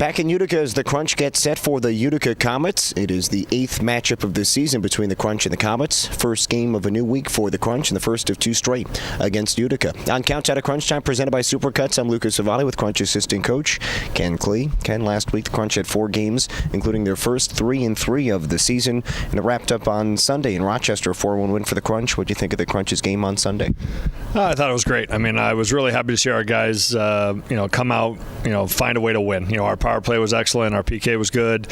Back in Utica as the Crunch gets set for the Utica Comets. It is the 8th matchup of the season between the Crunch and the Comets. First game of a new week for the Crunch and the first of 2 straight against Utica. On Countdown to Crunch Time presented by Supercuts, I'm Lucas Savali with Crunch assistant coach Ken Klee. Ken, last week the Crunch had 4 games, including their first 3-3 of the season, and it wrapped up on Sunday in Rochester, a 4-1 win for the Crunch. What do you think of the Crunch's game on Sunday? I thought it was great. I mean, I was really happy to see our guys, come out, find a way to win. Our power play was excellent. Our PK was good.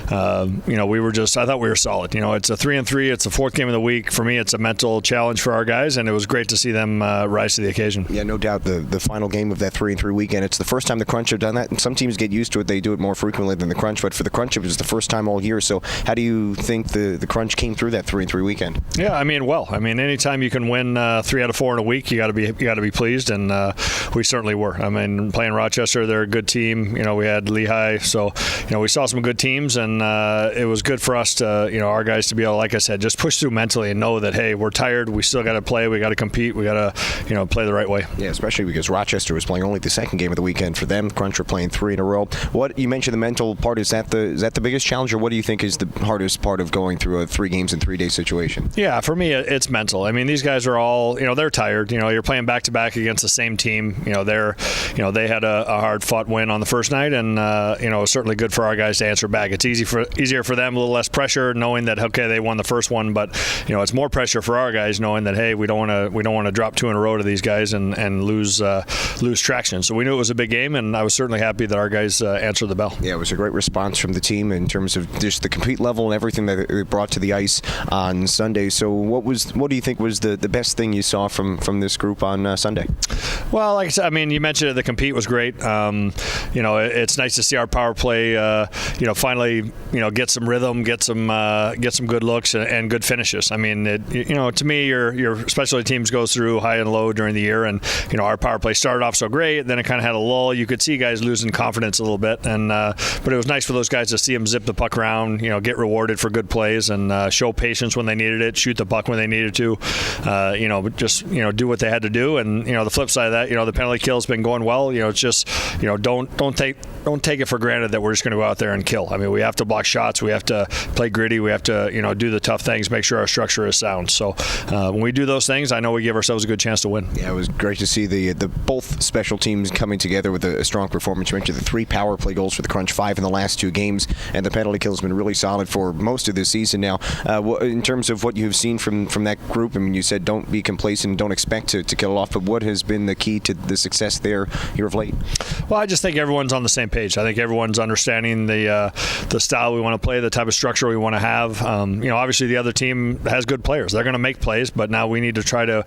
I thought we were solid. It's a 3-3. It's the 4th game of the week. For me, it's a mental challenge for our guys, and it was great to see them rise to the occasion. Yeah, no doubt. The final game of that 3-3 weekend, it's the first time the Crunch have done that, and some teams get used to it. They do it more frequently than the Crunch, but for the Crunch, it was the first time all year. So how do you think the Crunch came through that 3-3 weekend? Yeah, anytime you can win 3 out of 4 in a week, you got to be pleased, and we certainly were. Playing Rochester, they're a good team. We had Lehigh, so we saw some good teams, and it was good for us to, our guys to be able, like I said, just push through mentally and know that, hey, we're tired, we still got to play, we got to compete, we got to, play the right way. Yeah, especially because Rochester was playing only the 2nd game of the weekend for them. Crunch were playing 3 in a row. What you mentioned, the mental part, is that the biggest challenge, or what do you think is the hardest part of going through a 3 games in 3 day situation? Yeah, for me, it's mental. These guys are all, they're tired. You're playing back to back against the same team. They had a hard fought win on the first night, and it was certainly good for our guys to answer back. It's easier for them, a little less pressure, knowing that okay, they won the first one, but it's more pressure for our guys, knowing that hey, we don't want to drop 2 in a row to these guys and lose traction. So we knew it was a big game, and I was certainly happy that our guys answered the bell. Yeah, it was a great response from the team in terms of just the complete level and everything that it brought to the ice on Sunday. So what do you think was the best thing you saw from this group on Sunday? Well, like I said, you mentioned it, the compete was great. It's nice to see our power play, finally, get some rhythm, get some good looks and good finishes. To me, your specialty teams goes through high and low during the year, and our power play started off so great, then it kind of had a lull. You could see guys losing confidence a little bit, and but it was nice for those guys to see them zip the puck around, get rewarded for good plays, and show patience when they needed it, shoot the puck when they needed to, just do what they had to do. And the flip side of that, the penalty kill's been going well. It's just don't take it for granted that we're just going to go out there and kill. We have to block shots, we have to play gritty, we have to do the tough things, make sure our structure is sound. So when we do those things, I know we give ourselves a good chance to win. Yeah, it was great to see the both special teams coming together with a strong performance. You mentioned the 3 power play goals for the Crunch, 5 in the last 2 games, and the penalty kill has been really solid for most of this season now. In terms of what you've seen from that group, you said don't be complacent, don't expect to kill it off, but what has been the key to the success there here of late? Well, I just think everyone's on the same page. I think everyone's understanding the style we want to play, the type of structure we want to have. Obviously the other team has good players. They're going to make plays, but now we need to try to,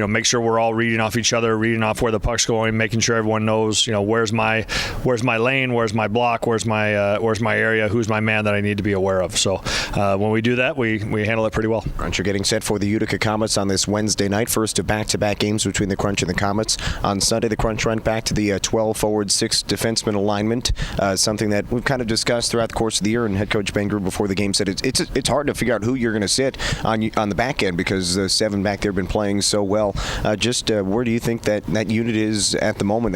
make sure we're all reading off each other, reading off where the puck's going, making sure everyone knows, where's my lane, where's my block, where's my area, who's my man that I need to be aware of. So when we do that, we handle it pretty well. Crunch are getting set for the Utica Comets on this Wednesday night, first of back-to-back games between the Crunch and the Comets. On Sunday, the Crunch went back to the 12 forward, 6 defenseman alignment, something that we've kind of discussed throughout the course of the year, and head coach Ben Gruber before the game said it's hard to figure out who you're going to sit on the back end because the 7 back there have been playing so well. Where do you think that unit is at the moment?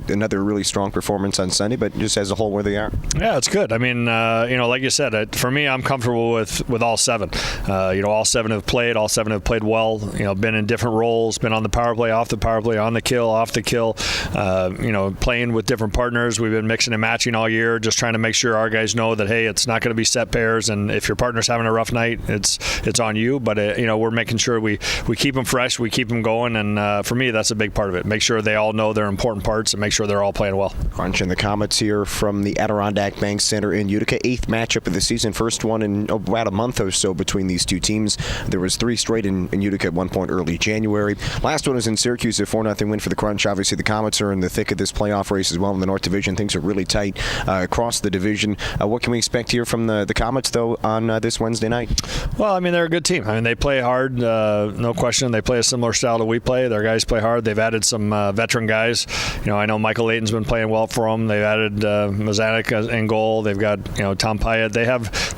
Another really strong performance on Sunday, but just as a whole, where they are? Yeah, it's good. Like you said, for me, I'm comfortable with all 7. All 7 have played. All 7 have played well. Been in different roles. Been on the power play, off the power play, on the kill, off the kill. Playing with different partners. We've been mixing and matching all year, just trying to make sure our guys know that hey, it's not going to be set pairs, and if your partner's having a rough night, it's on you. But we're making sure we keep them fresh, we keep them going, and for me, that's a big part of it. Make sure they all know their important parts and make sure they're all playing well. Crunch and the Comets here from the Adirondack Bank Center in Utica, 8th matchup of the season, first one in about a month or so between these 2 teams. There was 3 straight in Utica at one point early January. Last one was in Syracuse, a 4-0 win for the Crunch. Obviously, the Comets are in the thick of this playoff race as well in the North Division. Things are really tight across the division. What can we expect here from the Comets, though, on this Wednesday night? Well, they're a good team. They play hard, no question. They play a similar style to we play. Their guys play hard. They've added some veteran guys. I know Michael Layton's been playing well for them. They've added Mazanik in goal. They've got Tom Pyatt. They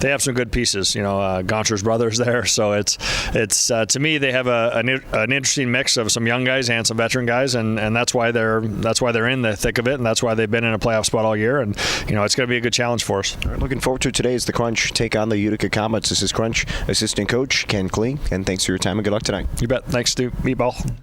have some good pieces. Goncher's brothers there. So it's to me they have an interesting mix of some young guys and some veteran guys, and that's why they're in the thick of it, and that's why they've been in a playoff spot all year. there, and it's going to be a good challenge for us. All right, looking forward to today as the Crunch take on the Utica Comets. This is Crunch assistant coach Ken Klee, and thanks for your time and good luck tonight. You bet. Thanks, Stu. Meatball.